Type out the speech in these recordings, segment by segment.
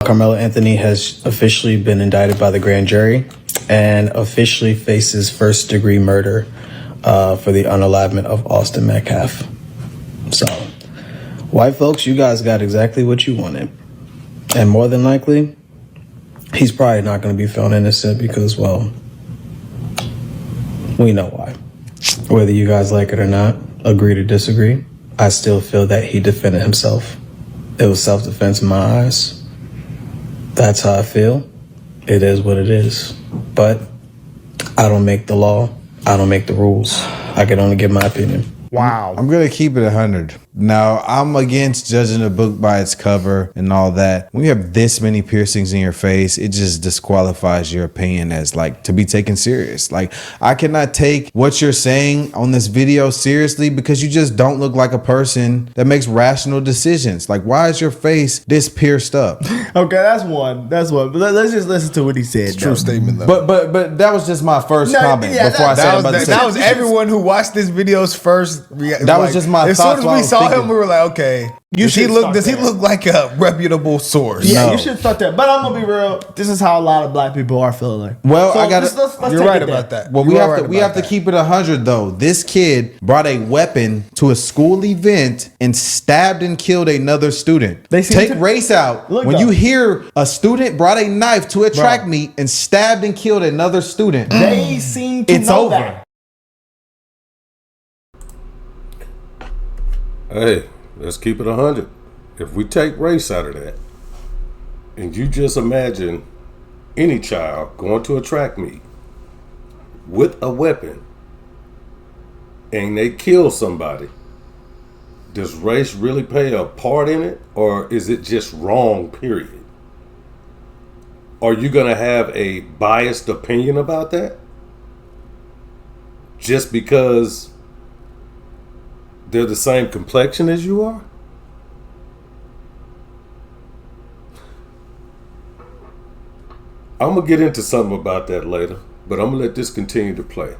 Karmelo Anthony has officially been indicted by the grand jury and officially faces first-degree murder for the unalivement of Austin Metcalf. So, white folks, you guys got exactly what you wanted. And more than likely, he's probably not going to be found innocent because, well, we know why. Whether you guys like it or not, agree to disagree, I still feel that he defended himself. It was self-defense in my eyes. That's how I feel. It is what it is. But I don't make the law. I don't make the rules. I can only give my opinion. Wow. I'm going to keep it 100. Now, I'm against judging a book by its cover and all that. When you have this many piercings in your face, it just disqualifies your opinion as like to be taken serious. Like, I cannot take what you're saying on this video seriously because you just don't look like a person that makes rational decisions. Like, why is your face this pierced up? Okay, that's one. But let's just listen to what he said. It's a true statement, though. But that was just my first comment before I said about that was everyone who watched this video's first reaction. That was just my as thoughts. As soon as we saw him, we were like, okay. Does he look like a reputable source? Yeah, you should start that. But I'm gonna be real. This is how a lot of black people are feeling. Well, so I got to. You're right about that. Well, we have to keep it 100 though. This kid brought a weapon to a school event and stabbed and killed another student. Take race out. When you hear a student brought a knife to a track meet and stabbed and killed another student, they seem to know that. Hey, let's keep it 100. If we take race out of that, and you just imagine any child going to a track meet with a weapon and they kill somebody, does race really play a part in it, or is it just wrong, period? Are you going to have a biased opinion about that? Just because they're the same complexion as you are? I'm going to get into something about that later, but I'm going to let this continue to play.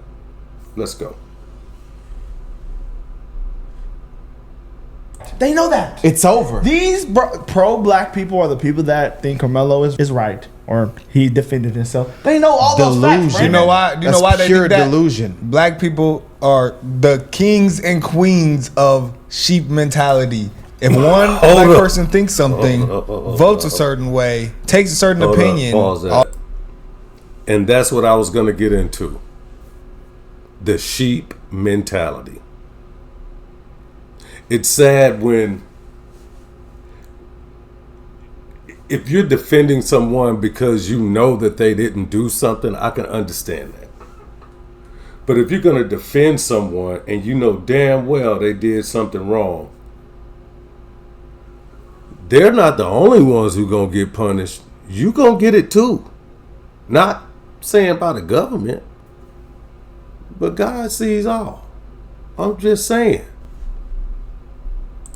Let's go. They know that. It's over. These pro-black people are the people that think Karmelo is right or he defended himself. They know all those facts, right? You know why? You know why they pure think that? Delusion. Black people are the kings and queens of sheep mentality. If one black person thinks something, votes a certain way, takes a certain opinion. Pause that. And that's what I was going to get into. The sheep mentality. It's sad when, if you're defending someone because you know that they didn't do something, I can understand that. But if you're going to defend someone and you know damn well they did something wrong, they're not the only ones who going to get punished. You going to get it too. Not saying by the government, but God sees all. I'm just saying.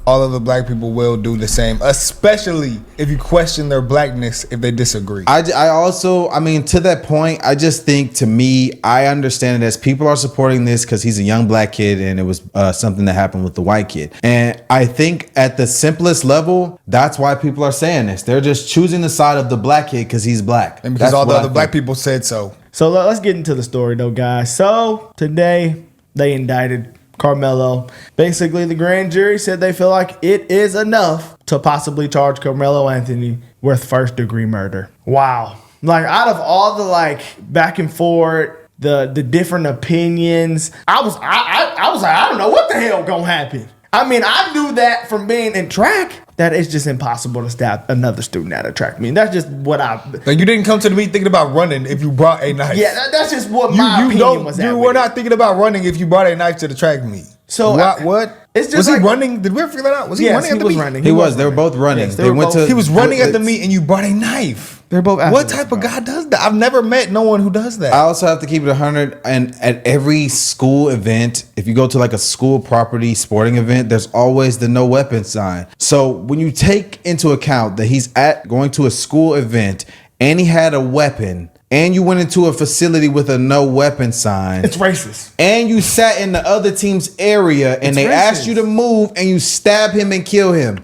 All of the black people will do the same, especially if you question their blackness if they disagree. I also, to that point, I just think, to me, I understand it as people are supporting this because he's a young black kid and it was something that happened with the white kid. And I think at the simplest level, that's why people are saying this. They're just choosing the side of the black kid because he's black. And because all the other black people said so. So let's get into the story though, guys. So today they indicted Karmelo. Basically, the grand jury said they feel like it is enough to possibly charge Karmelo Anthony with first-degree murder. Wow. Like, out of all the back and forth, the different opinions, I was like, I don't know what the hell gonna happen. I knew that from being in track, that it's just impossible to stab another student at a track meet. That's just what Like, you didn't come to the meet thinking about running if you brought a knife. Yeah, that's just what my opinion was. You were not thinking about running if you brought a knife to the track meet. So what? It's just was he running? Did we ever figure that out? Was he running at the meet? Running. He was. They were both running. Yes, He was running at the meet and you brought a knife. They're both What type of guy does that? I've never met no one who does that. I also have to keep it 100. And at every school event, if you go to like a school property sporting event, there's always the no weapon sign. So when you take into account that he's going to a school event and he had a weapon, and you went into a facility with a no weapon sign, it's racist. And you sat in the other team's area and they asked you to move and you stab him and kill him.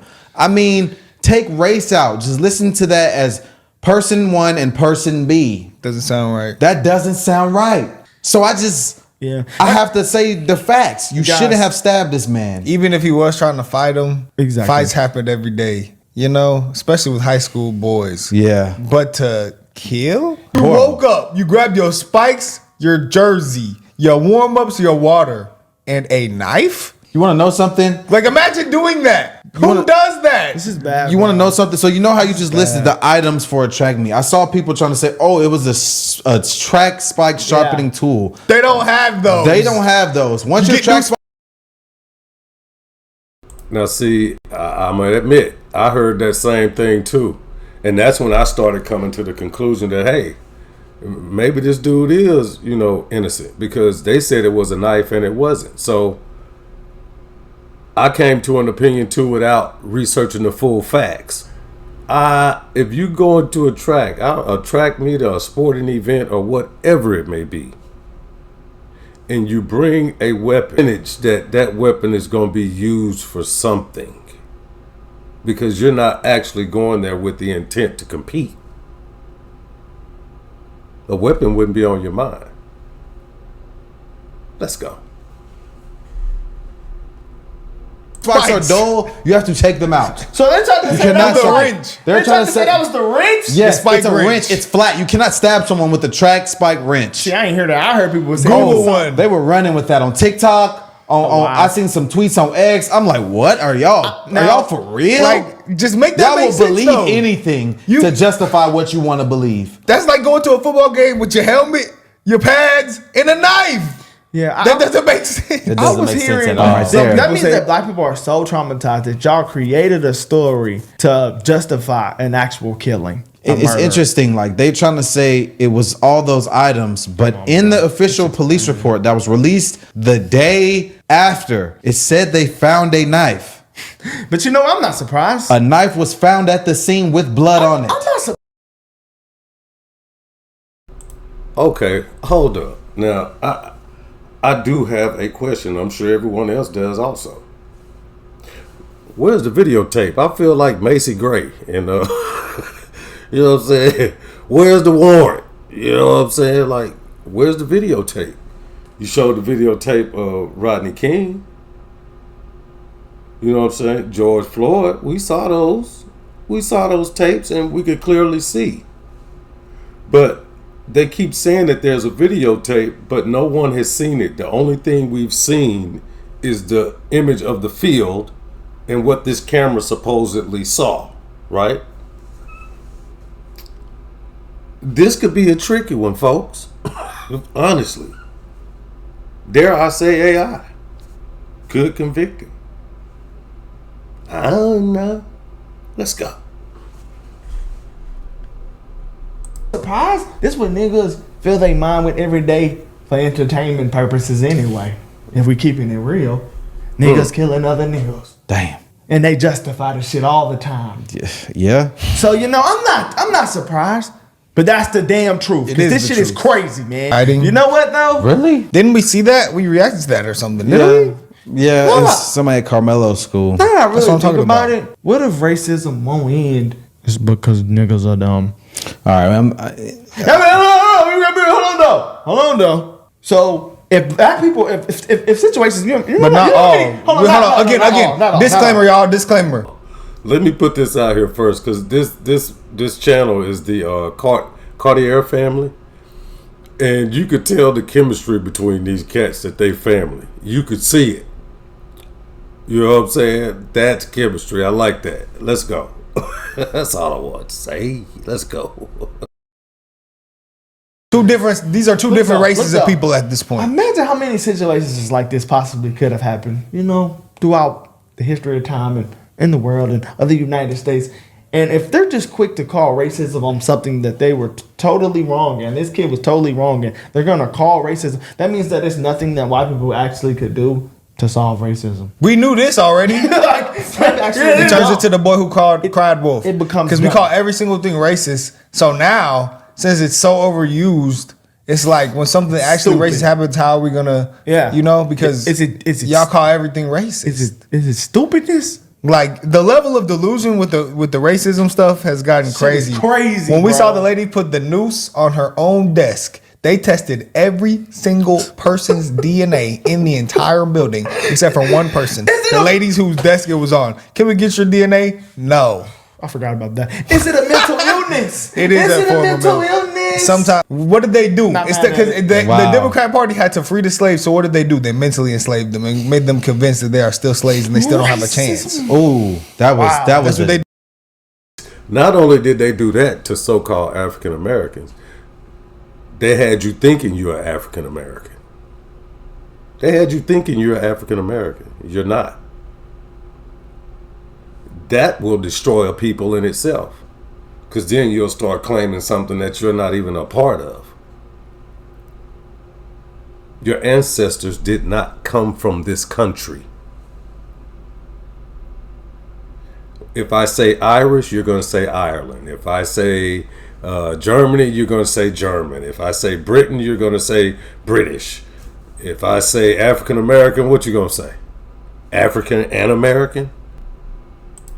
Take race out. Just listen to that as person 1 and person B. Doesn't sound right. That doesn't sound right. So I have to say the facts. You Guys, shouldn't have stabbed this man. Even if he was trying to fight him, Exactly. fights happened every day. You know, especially with high school boys. Yeah. But to kill? You woke up, you grabbed your spikes, your jersey, your warm-ups, your water, and a knife? You want to know something? Like, imagine doing that. Who does that? This is bad. You want to know something? So you know how you just listed the items for a track meet. I saw people trying to say, "Oh, it was a track spike sharpening tool." They don't have those. They don't have those. Once your get track new spike, Now, see, I'm going to admit, I heard that same thing too. And that's when I started coming to the conclusion that, hey, maybe this dude is, innocent, because they said it was a knife and it wasn't. So I came to an opinion too without researching the full facts. If you go into a track meet or a sporting event or whatever it may be, and you bring a weapon, that weapon is going to be used for something, because you're not actually going there with the intent to compete. A weapon wouldn't be on your mind. Let's go. spikes are dull. You have to take them out. So they're trying to say that was the wrench. They're trying to say that was the wrench? Yes, spike it's a wrench. It's flat. You cannot stab someone with a track spike wrench. See, I ain't hear that. I heard people say Google one. They were running with that on TikTok. I seen some tweets on X. I'm like, what are y'all? Are y'all for real? Like, just make that y'all make will sense, believe though. anything to justify what you want to believe. That's like going to a football game with your helmet, your pads, and a knife. Yeah, That doesn't make sense. It I doesn't was make sense hearing at all right so there. that means that black people are so traumatized that y'all created a story to justify an actual killing. It's interesting. Like, they trying to say it was all those items, but in the official police report that was released the day after, it said they found a knife. But you know, I'm not surprised. A knife was found at the scene with blood on it. I'm not surprised. Okay, hold up. Now, I do have a question. I'm sure everyone else does also. Where's the videotape? I feel like Macy Gray, you know what I'm saying? Where's the warrant? You know what I'm saying? Like, where's the videotape? You showed the videotape of Rodney King. You know what I'm saying? George Floyd. We saw those. We saw those tapes and we could clearly see. But they keep saying that there's a videotape, but no one has seen it. The only thing we've seen is the image of the field and what this camera supposedly saw, right? This could be a tricky one, folks. Honestly. Dare I say AI could convict him. I don't know. Let's go. Surprised? This what niggas fill their mind with every day for entertainment purposes anyway. If we keeping it real, niggas killing other niggas. Damn. And they justify the shit all the time. Yeah. So you know, I'm not surprised. But that's the damn truth. It Because is this the shit is truth. crazy, man. Hiding. You know what though? Really? Didn't we see that? We reacted to that or something. Didn't we? Yeah. Well, It's somebody at Carmelo school. Now I That's really what I'm think talking about about. it. What if racism won't end? It's because niggas are dumb. All right. Hold on though. So if black people, if situations, But not all. Hold on. Again. Disclaimer, y'all. Disclaimer. Let me put this out here first, because this channel is the Cartier Family, and you could tell the chemistry between these cats that they family. You could see it. You know what I'm saying? That's chemistry. I like that. Let's go. That's all I want to say. Let's go. These are two different races of people at this point. Imagine how many situations like this possibly could have happened, you know, throughout the history of time and in the world and other United States. And if they're just quick to call racism on something that they were totally wrong in, this kid was totally wrong in, they're going to call racism, that means that there's nothing that white people actually could do to solve racism. We knew this already. It turns into the boy who cried wolf. It becomes because we dumb. call every single thing racist. So now, since it's so overused, it's like when something actually Stupid. racist happens, how are we gonna? Yeah. You know, because Is it y'all call everything racist. Is it stupidness Like the level of delusion with the racism stuff has gotten crazy. Crazy. When we bro. saw the lady put the noose on her own desk, they tested every single person's DNA in the entire building except for one person. The ladies whose desk it was on. Can we get your DNA? No. I forgot about that. Is it a mental illness? It is a form of mental mental- illness? Sometimes, what did they do? Not It's mad because at it. the Wow. Democrat Party had to free the slaves. So what did they do? They mentally enslaved them and made them convinced that they are still slaves and they still don't have a chance. Ooh, that was Wow. that was That's what they. Not only did they do that to so-called African Americans, they had you thinking you're African American. They had you thinking you're African American. You're not. That will destroy a people in itself. Because then you'll start claiming something that you're not even a part of. Your ancestors did not come from this country. If I say Irish, you're going to say Ireland. If I say Germany, you're going to say German. If I say Britain, you're going to say British. If I say African American, what you going to say? African and American?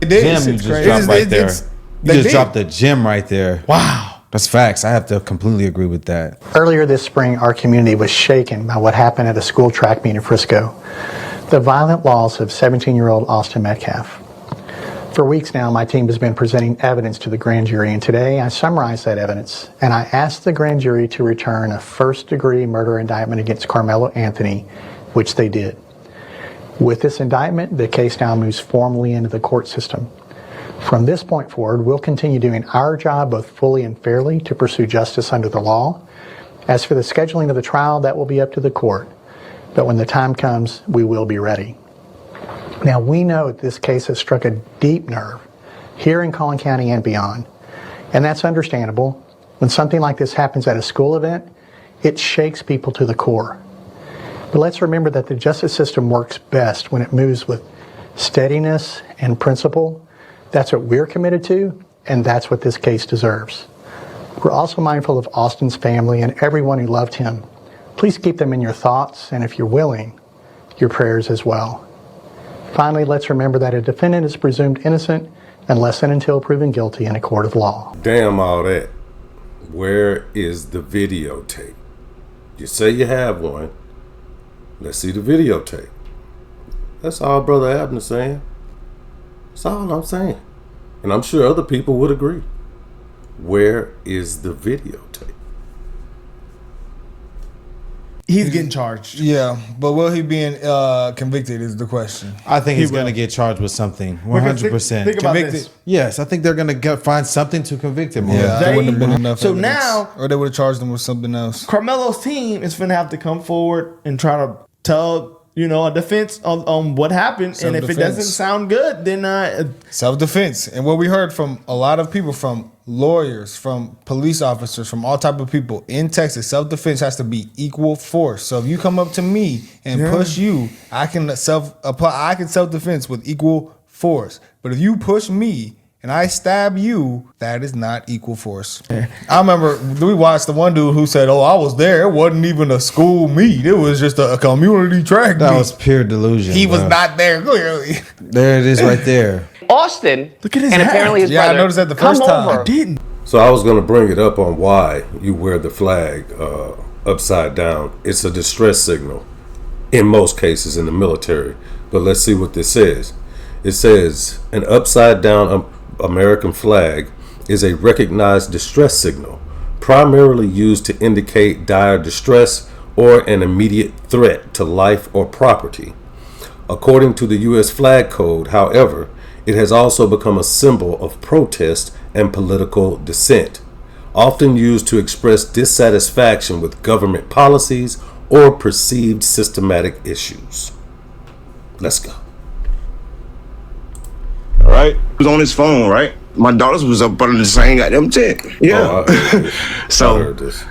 It is. gem It's you just crazy. dropped right there. It's- You they just did. dropped the gem right there. Wow. That's facts. I have to completely agree with that. Earlier this spring, our community was shaken by what happened at a school track meet in Frisco. The violent loss of 17-year-old Austin Metcalf. For weeks now, my team has been presenting evidence to the grand jury, and today I summarized that evidence, and I asked the grand jury to return a first-degree murder indictment against Karmelo Anthony, which they did. With this indictment, the case now moves formally into the court system. From this point forward, we'll continue doing our job both fully and fairly to pursue justice under the law. As for the scheduling of the trial, that will be up to the court. But when the time comes, we will be ready. Now, we know that this case has struck a deep nerve here in Collin County and beyond. And that's understandable. When something like this happens at a school event, it shakes people to the core. But let's remember that the justice system works best when it moves with steadiness and principle. That's what we're committed to, and that's what this case deserves. We're also mindful of Austin's family and everyone who loved him. Please keep them in your thoughts, and if you're willing, your prayers as well. Finally, let's remember that a defendant is presumed innocent unless and until proven guilty in a court of law. Damn all that. Where is the videotape? You say you have one. Let's see the videotape. That's all Brother Abner's saying. That's all I'm saying. And I'm sure other people would agree. Where is the videotape? He's getting charged. Yeah, but will he be convicted is the question. I think he's will. going to get charged with something. Because 100%. Think about Convicted. this. Yes, I think they're going to find something to convict him on. Yeah, there wouldn't have been enough So evidence. now- Or they would have charged him with something else. Carmelo's team is finna have to come forward and try to tell, a defense on what happened. And if it Self-defense. doesn't sound good, then Self-defense. And what we heard from a lot of people, from lawyers, from police officers, from all type of people in Texas, self-defense has to be equal force. So if you come up to me and push you, I can self-defense with equal force. But if you push me and I stab you, that is not equal force. I remember we watched the one dude who said, "Oh, I was there. It wasn't even a school meet. It was just a community track That meet." was pure delusion. He was bro. not there, clearly. There it is right there. Austin, Look at his and hat. apparently his Yeah, I brother, noticed that the come first time. over. I didn't. So I was going to bring it up on why you wear the flag upside down. It's a distress signal in most cases in the military. But let's see what this says. It says an upside down American flag is a recognized distress signal, primarily used to indicate dire distress or an immediate threat to life or property. According to the U.S. Flag Code, however, it has also become a symbol of protest and political dissent, often used to express dissatisfaction with government policies or perceived systematic issues. Let's go. All right. He was on his phone, right? My daughters was up under the same goddamn tent. Yeah. Oh, I heard this. So- I heard this.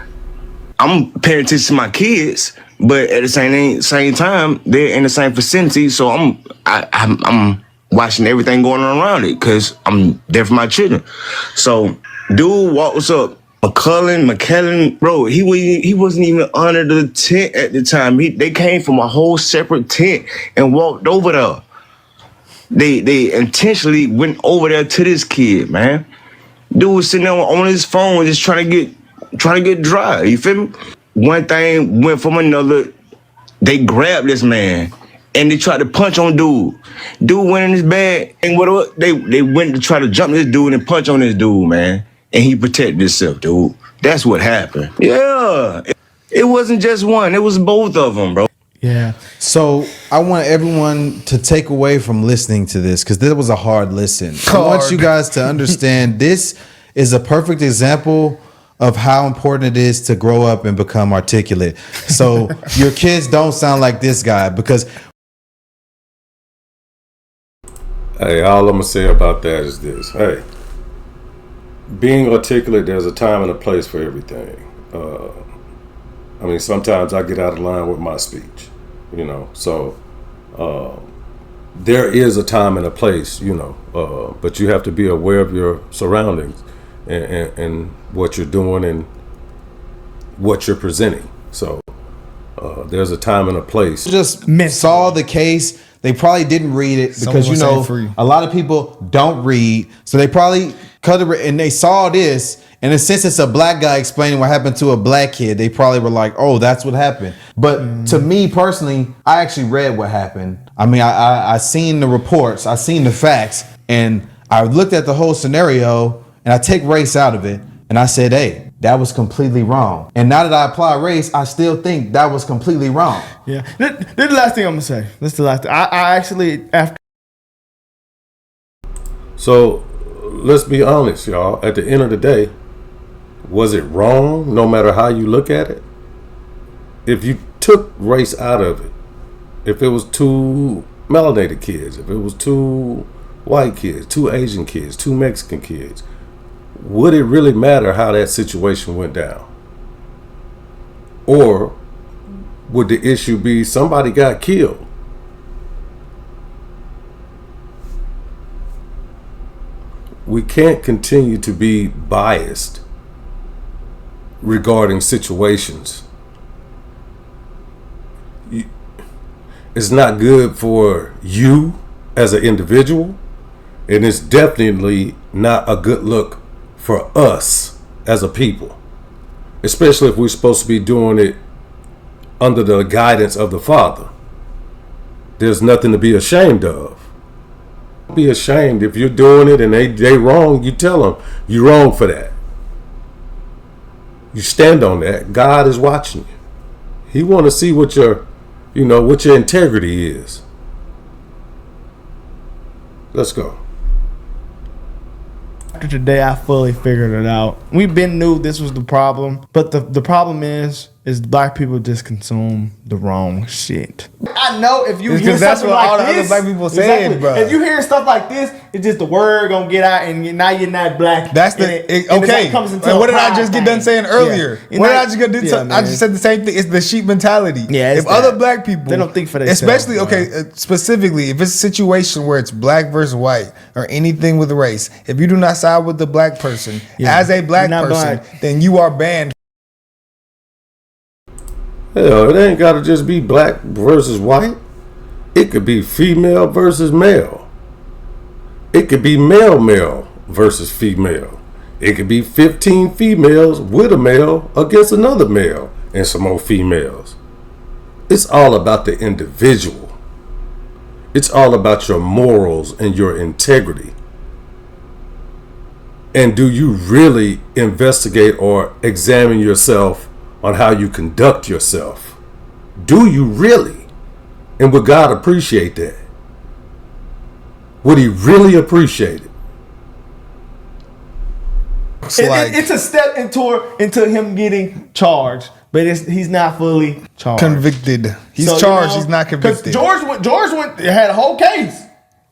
I'm paying attention to my kids, but at the same time, they're in the same vicinity. So I'm watching everything going on around it because I'm there for my children. So dude walks up, McKellen, bro, he wasn't even under the tent at the time. They came from a whole separate tent and walked over there. They intentionally went over there to this kid, man. Dude was sitting there on his phone just trying to get dry. You feel me? One thing went from another. They grabbed this man and they tried to punch on dude. Dude went in his bag and whatever. They went to try to jump this dude and punch on this dude, man. And he protected himself, dude. That's what happened. Yeah. It wasn't just one. It was both of them, bro. Yeah. So I want everyone to take away from listening to this, because this was a hard listen. I want you guys to understand this is a perfect example of how important it is to grow up and become articulate. So your kids don't sound like this guy, because Hey, all I'm gonna say about that is this. Hey, being articulate, there's a time and a place for everything. I mean, sometimes I get out of line with my speech, you know. So there is a time and a place, you know. But you have to be aware of your surroundings and what you're doing and what you're presenting. So there's a time and a place. just saw the case. They probably didn't read it, because Someone you know was saying free. a lot of people don't read, so they probably cut it and they saw this. And since it's a black guy explaining what happened to a black kid, they probably were like, "Oh, that's what happened." But to me personally, I actually read what happened. I mean, I seen the reports, I seen the facts, and I looked at the whole scenario, and I take race out of it, and I said, "Hey, that was completely wrong." And now that I apply race, I still think that was completely wrong. Yeah. This is the last thing I'm gonna say. This is the last thing. I actually, after. So let's be honest, y'all. At the end of the day, was it wrong no matter how you look at it? If you took race out of it, if it was two melanated kids, if it was two white kids, two Asian kids, two Mexican kids, would it really matter how that situation went down? Or would the issue be somebody got killed? We can't continue to be biased regarding situations. It's not good for you as an individual, and it's definitely not a good look for us as a people, especially if we're supposed to be doing it under the guidance of the Father. There's nothing to be ashamed of. Be ashamed if you're doing it and they wrong. You tell them you're wrong for that. You stand on that. God is watching you. He want to see what your integrity is. Let's go. After today, I fully figured it out. We been knew this was the problem, but the problem is black people just consume the wrong shit. I know if you It's hear 'cause that's something what all like the other this, black people said, bro. If you hear stuff like this, it's just the word gonna get out, and now you're not black. That's and the it's okay. like comes into And what a did I pride just get thing. done saying earlier? Yeah. What did I just get done? Yeah, I man. just said the same thing. It's the sheep mentality. Yeah, it's if other that. black people, They don't think for themselves, especially bro. specifically if it's a situation where it's black versus white or anything with race. If you do not side with the black person as a black You're not person, black. then you are banned. Hell, it ain't got to just be black versus white. It could be female versus male. It could be male versus female. It could be 15 females with a male against another male and some more females. It's all about the individual. It's all about your morals and your integrity. And do you really investigate or examine yourself on how you conduct yourself? Do you really? And would God appreciate that? Would he really appreciate it? It's a step into him getting charged, but he's not fully charged. Convicted. He's So, charged. He's not convicted. George had a whole case,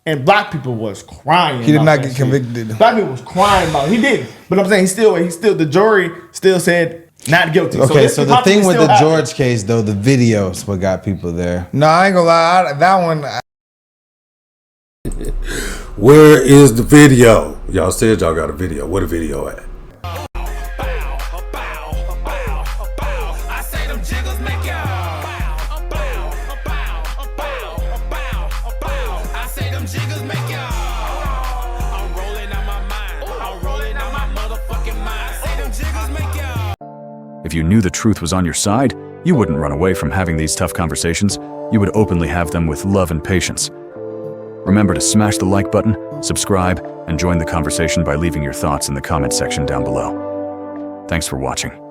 and black people was crying. He did about not that get shit. convicted. Black people was crying about it. He didn't. But I'm saying the jury still said not guilty. Okay, this so could the possibly thing with still the happen. George case, though, the video is what got people there. No, I ain't gonna lie. That one. Where is the video? Y'all said y'all got a video. Where the video at? I say them jiggers make If you knew the truth was on your side, you wouldn't run away from having these tough conversations. You would openly have them with love and patience. Remember to smash the like button, subscribe, and join the conversation by leaving your thoughts in the comment section down below. Thanks for watching.